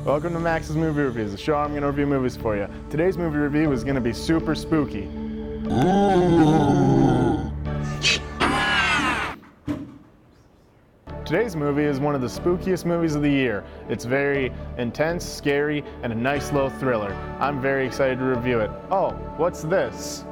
Welcome to Max's Movie Reviews, the show I'm going to review movies for you. Today's movie review is going to be super spooky. Today's movie is one of the spookiest movies of the year. It's very intense, scary, and a nice little thriller. I'm very excited to review it. Oh, what's this?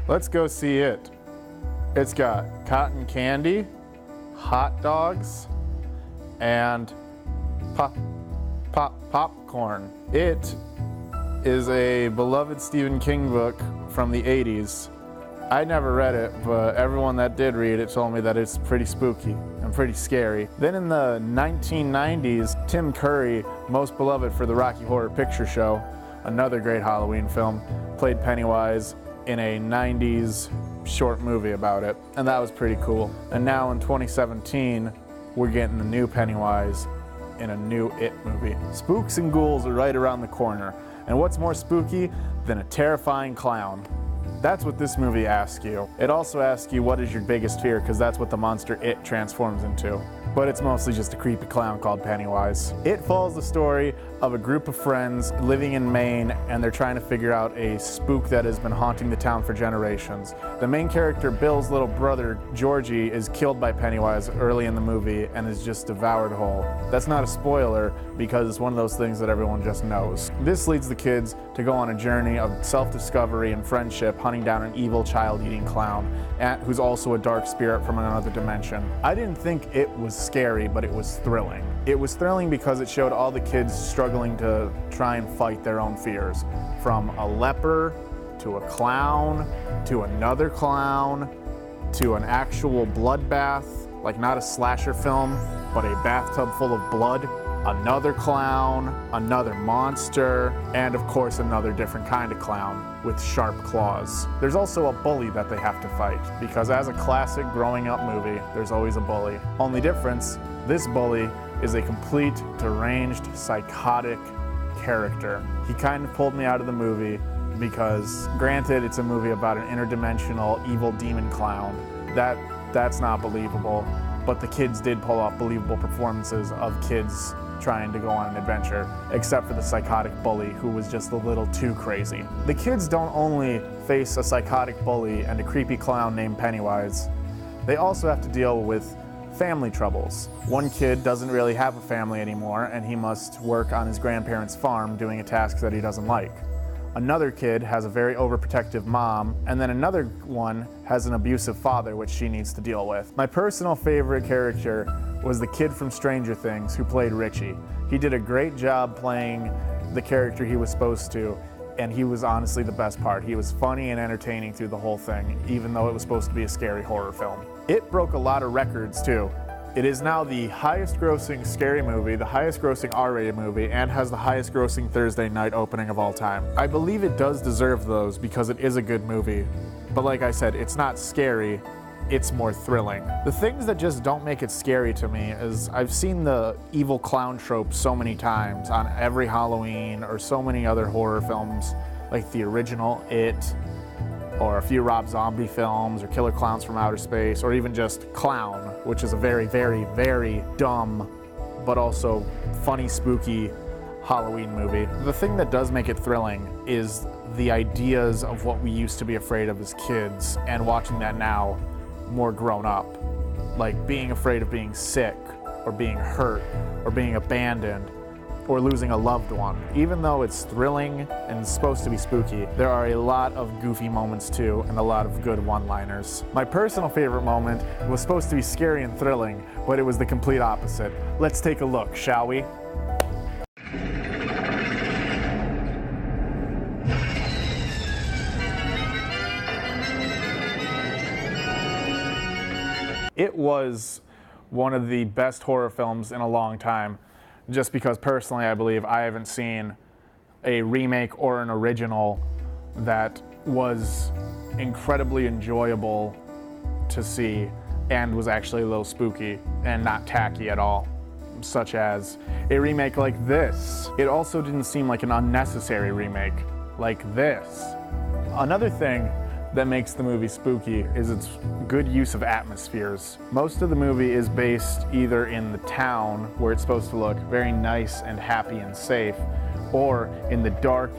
Let's go see it. It's got cotton candy, hot dogs, and popcorn. It is a beloved Stephen King book from the 80s. I never read it, but everyone that did read it told me that it's pretty spooky and pretty scary. Then in the 1990s, Tim Curry, most beloved for the Rocky Horror Picture Show, another great Halloween film, played Pennywise in a 90s short movie about it, and that was pretty cool. And now in 2017, we're getting the new Pennywise in a new It movie. Spooks and ghouls are right around the corner, and what's more spooky than a terrifying clown? That's what this movie asks you. It also asks you what is your biggest fear, because that's what the monster It transforms into. But it's mostly just a creepy clown called Pennywise. It follows the story of a group of friends living in Maine, and they're trying to figure out a spook that has been haunting the town for generations. The main character, Bill's little brother, Georgie, is killed by Pennywise early in the movie and is just devoured whole. That's not a spoiler because it's one of those things that everyone just knows. This leads the kids to go on a journey of self-discovery and friendship, hunting down an evil child-eating clown, who's also a dark spirit from another dimension. I didn't think it was scary, but it was thrilling. It was thrilling because it showed all the kids struggling to try and fight their own fears. From a leper, to a clown, to another clown, to an actual bloodbath, like not a slasher film, but a bathtub full of blood, another clown, another monster, and of course another different kind of clown with sharp claws. There's also a bully that they have to fight, because as a classic growing up movie, there's always a bully. Only difference, this bully is a complete, deranged, psychotic character. He kind of pulled me out of the movie because, granted, it's a movie about an interdimensional evil demon clown. That's not believable, but the kids did pull off believable performances of kids trying to go on an adventure, except for the psychotic bully who was just a little too crazy. The kids don't only face a psychotic bully and a creepy clown named Pennywise, they also have to deal with family troubles. One kid doesn't really have a family anymore, and he must work on his grandparents' farm doing a task that he doesn't like. Another kid has a very overprotective mom, and then another one has an abusive father, which she needs to deal with. My personal favorite character was the kid from Stranger Things who played Richie. He did a great job playing the character he was supposed to, and he was honestly the best part. He was funny and entertaining through the whole thing, even though it was supposed to be a scary horror film. It broke a lot of records too. It is now the highest grossing scary movie, the highest grossing R-rated movie, and has the highest grossing Thursday night opening of all time. I believe it does deserve those because it is a good movie. But like I said, it's not scary, it's more thrilling. The things that just don't make it scary to me is I've seen the evil clown trope so many times on every Halloween or so many other horror films, like the original It, or a few Rob Zombie films, or Killer Clowns from Outer Space, or even just Clown, which is a very, very, very dumb, but also funny, spooky Halloween movie. The thing that does make it thrilling is the ideas of what we used to be afraid of as kids, and watching that now more grown up. Like being afraid of being sick, or being hurt, or being abandoned, or losing a loved one. Even though it's thrilling and supposed to be spooky, there are a lot of goofy moments too, and a lot of good one-liners. My personal favorite moment was supposed to be scary and thrilling, but it was the complete opposite. Let's take a look, shall we? It was one of the best horror films in a long time, just because personally I believe I haven't seen a remake or an original that was incredibly enjoyable to see and was actually a little spooky and not tacky at all, such as a remake like this. It also didn't seem like an unnecessary remake like this. Another thing that makes the movie spooky is its good use of atmospheres. Most of the movie is based either in the town, where it's supposed to look very nice and happy and safe, or in the dark,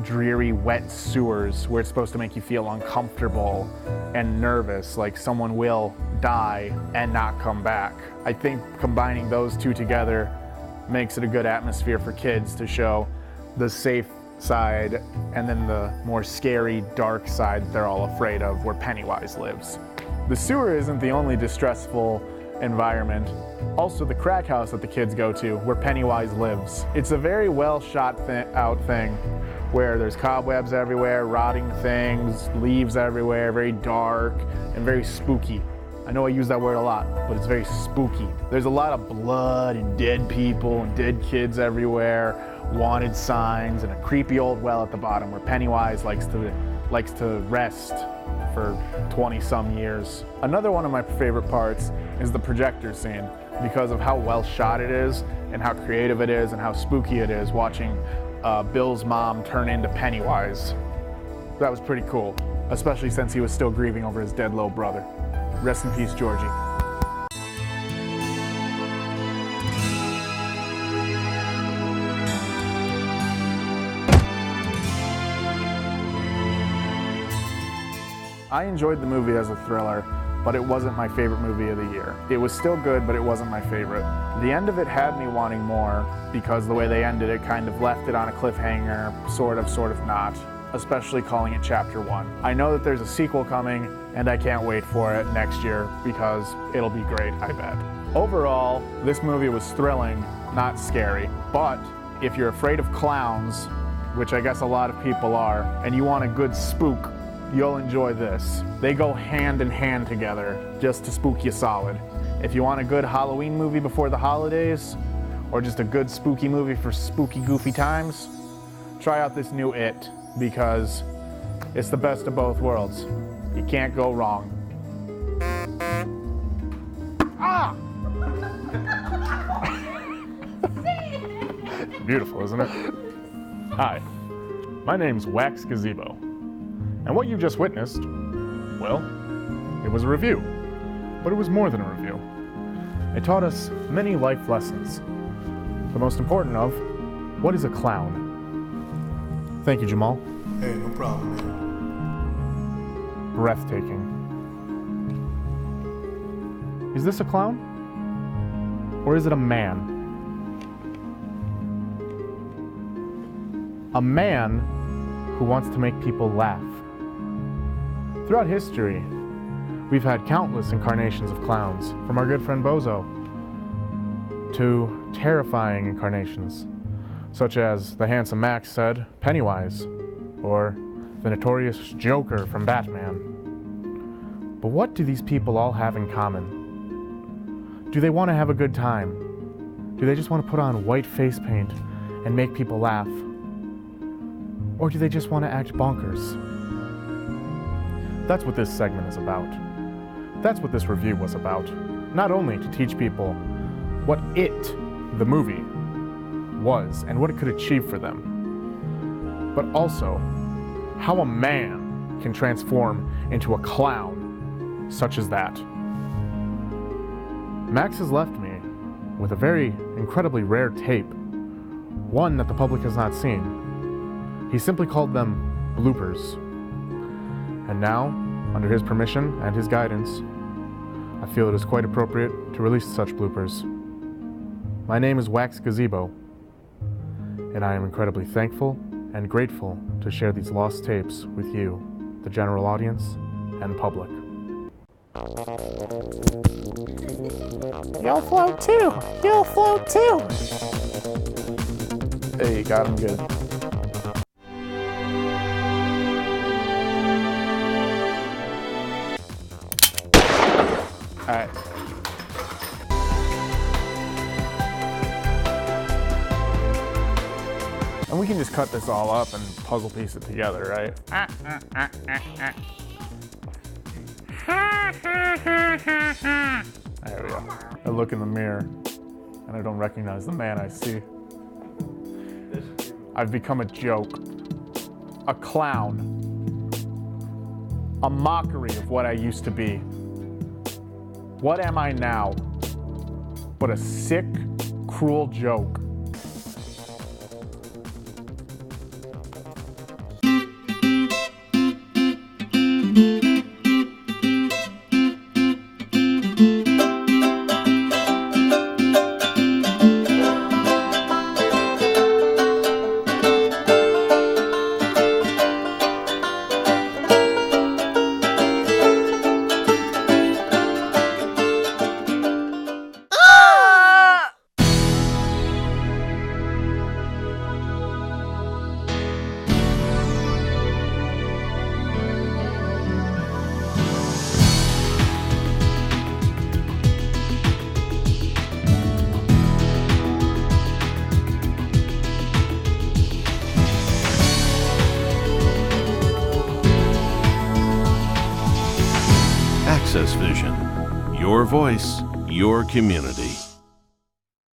dreary, wet sewers, where it's supposed to make you feel uncomfortable and nervous, like someone will die and not come back. I think combining those two together makes it a good atmosphere for kids to show the safe side and then the more scary, dark side that they're all afraid of, where Pennywise lives. The sewer isn't the only distressful environment. Also the crack house that the kids go to, where Pennywise lives. It's a very well shot out thing, where there's cobwebs everywhere, rotting things, leaves everywhere, very dark and very spooky. I know I use that word a lot, but it's very spooky. There's a lot of blood and dead people and dead kids everywhere, wanted signs, and a creepy old well at the bottom where Pennywise likes to rest for 20-some years. Another one of my favorite parts is the projector scene, because of how well shot it is and how creative it is and how spooky it is, watching Bill's mom turn into Pennywise. That was pretty cool, especially since he was still grieving over his dead little brother. Rest in peace, Georgie. I enjoyed the movie as a thriller, but it wasn't my favorite movie of the year. It was still good, but it wasn't my favorite. The end of it had me wanting more, because the way they ended it kind of left it on a cliffhanger, sort of not, especially calling it Chapter 1. I know that there's a sequel coming, and I can't wait for it next year, because it'll be great, I bet. Overall, this movie was thrilling, not scary, but if you're afraid of clowns, which I guess a lot of people are, and you want a good spook, you'll enjoy this. They go hand in hand together, just to spook you solid. If you want a good Halloween movie before the holidays, or just a good spooky movie for spooky, goofy times, try out this new It, because it's the best of both worlds. You can't go wrong. Ah! Beautiful, isn't it? Hi, my name's Wax Gazebo. And what you just witnessed, well, it was a review. But it was more than a review. It taught us many life lessons. The most important of, what is a clown? Thank you, Jamal. Hey, no problem, man. Breathtaking. Is this a clown? Or is it a man? A man who wants to make people laugh. Throughout history, we've had countless incarnations of clowns, from our good friend Bozo to terrifying incarnations, such as the handsome Max said, Pennywise, or the notorious Joker from Batman. But what do these people all have in common? Do they want to have a good time? Do they just want to put on white face paint and make people laugh? Or do they just want to act bonkers? That's what this segment is about. That's what this review was about. Not only to teach people what It, the movie, was and what it could achieve for them, but also how a man can transform into a clown such as that. Max has left me with a very incredibly rare tape, one that the public has not seen. He simply called them bloopers. And now, under his permission and his guidance, I feel it is quite appropriate to release such bloopers. My name is Wax Gazebo, and I am incredibly thankful and grateful to share these lost tapes with you, the general audience and public. You'll float too! You'll float too! Hey, got him good. All right. And we can just cut this all up and puzzle piece it together, right? There we go. I look in the mirror and I don't recognize the man I see. I've become a joke, a clown, a mockery of what I used to be. What am I now but a sick, cruel joke? Access Vision. Your voice, your community.